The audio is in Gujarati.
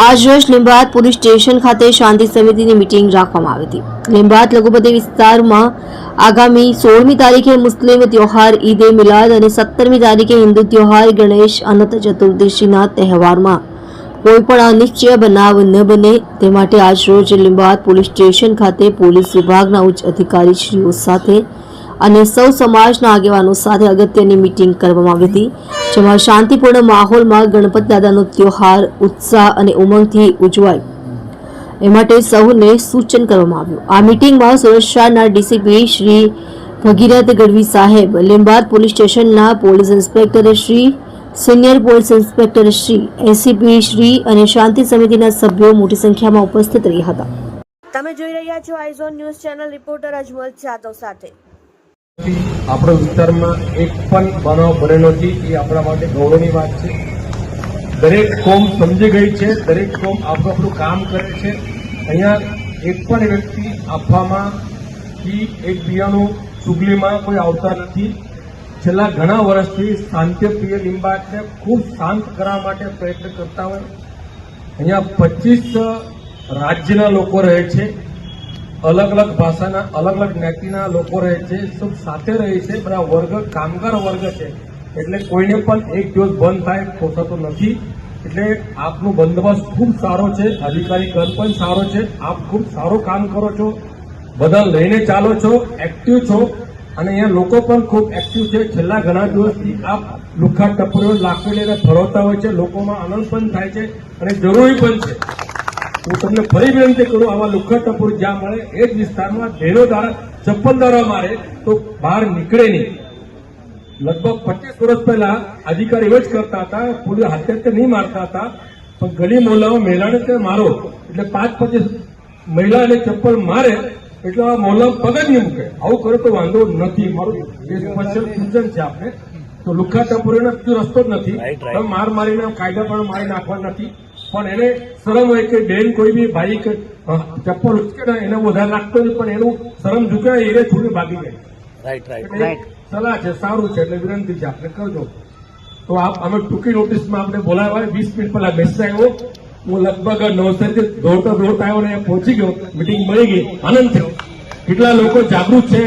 આજરોજ લીંબાયત પોલીસ સ્ટેશન ખાતે શાંતિ સમિતિની મીટિંગ રાખવામાં આવી હતી। લીંબાયત લઘુમતી વિસ્તારમાં આગામી 16મી તારીખે મુસ્લિમ ત્યોહાર ઈદ એ મિલાદ અને 17મી તારીખે હિન્દુ ત્યોહાર ગણેશ અનંત ચતુર્દશીના તહેવારમાં કોઈપણ અનિચ્છનીય બનાવ ન બને તે માટે આજરોજ લીંબાયત પોલીસ સ્ટેશન ખાતે પોલીસ વિભાગના ઉચ્ચ અધિકારીશ્રીઓ સાથે અને સૌ સમાજના આગેવાનો સાથે અગત્યની મીટિંગ કરવામાં આવી હતી, જેમાં શાંતિપૂર્ણ માહોલમાં ગણપત દાદાનો ત્યોહાર ઉત્સાહ અને ઉમંગથી ઉજવાય એ માટે સૌને સૂચન કરવામાં આવ્યું। આ મીટિંગમાં સુરક્ષાના ડીસીપી શ્રી ભગીરથ ગઢવી સાહેબ, લીંબાયત પોલીસ સ્ટેશનના police inspector Shri, senior police inspector Shri, ACP Shri અને શાંતિ સમિતિના સભ્યો મોટી સંખ્યામાં ઉપસ્થિત રહ્યા હતા। તમે જોઈ રહ્યા છો iZone news channel, reporter Ajmal Jadav સાથે। આપણા વિસ્તારમાં એક પણ બનાવ બનેલો નથી, એ આપણા માટે ગૌરવની વાત છે। દરેક કોમ સમજી ગઈ છે, દરેક કોમ આપણું કામ કરે છે। અહીંયા એક પણ વ્યક્તિ આપવામાં કે એકબીજાનું ચુગલીમાં કોઈ આવતા નથી। છેલ્લા ઘણા વર્ષથી શાંતિપ્રિય લીંબાયતને ખૂબ શાંત કરવા માટે પ્રયત્ન કરતા હોય। અહીંયા 25 રાજ્યના લોકો રહે છે, अलग अलग भाषाना अलग अलग ज्ञातिना लोको रहे छे, सब साथे रहे छे। बड़ा वर्ग कामगार वर्ग छे એટલે કોઈને પણ એક દિવસ બંધ થાય પોસાતો નથી। એટલે આપનો બંદોબસ્ત ખૂબ સારો છે, અધિકારી ગણ પણ સારો છે, આપ ખૂબ સારું કામ કરો છો, બધા લઈને ચાલો છો, એક્ટિવ છો અને અહીંયા લોકો પણ ખૂબ એક્ટિવ છે। છેલ્લા ઘણા દિવસથી આપ લુખ્ખા ટપરીઓ લાકડી લઈને ફરવતા હોય છે, લોકોમાં આનંદ પણ થાય છે અને જરૂરી પણ છે। હું તમને ફરી વિનંતી કરું, આવા લુખ્ખા ટપોર જ્યાં મળે એ જ વિસ્તારમાં ધેરો દાડા ચપ્પલ દાડા મારે તો બહાર નીકળે નહીં। લગભગ 25 વર્ષ પહેલા અધિકારી એવો જ કરતા હતા, પોલીસ હાથે નહીં મારતા હતા, પણ ગલી મોહલ્લામાં મહિલાને તે મારો એટલે 5-25 મહિલાને ચપ્પલ મારે એટલે આ મોહલ્લામાં પગ જ નહીં મૂકે। આવું કરે તો વાંધો નથી, મારું એ સ્પેશિયલ સૂચન છે આપને। તો લુખ્ખા ટપોરીનો રસ્તો જ નથી, માર મારીને કાયદા પણ મારી નાખવા નથી, પણ એને શરમ હોય કે બેન કોઈ બી ભાઈ ચપ્પલ ઉચકે ને એને વધારે રાખતો નહીં, પણ એનું શરમ ઝુકે એને છોડી ભાગી ગઈ। સલાહ છે, સારું છે, એટલે વિનંતી છે આપણે કરજો। તો અમે ટૂંકી નોટિસમાં આપણે બોલાવ્યા, 20 મિનિટ પહેલા મેસેજ આવ્યો, હું લગભગ 9 થી દોડતો આવ્યો ને પહોંચી ગયો, મીટિંગ મળી ગઈ, આનંદ થયો। કેટલા લોકો જાગૃત છે।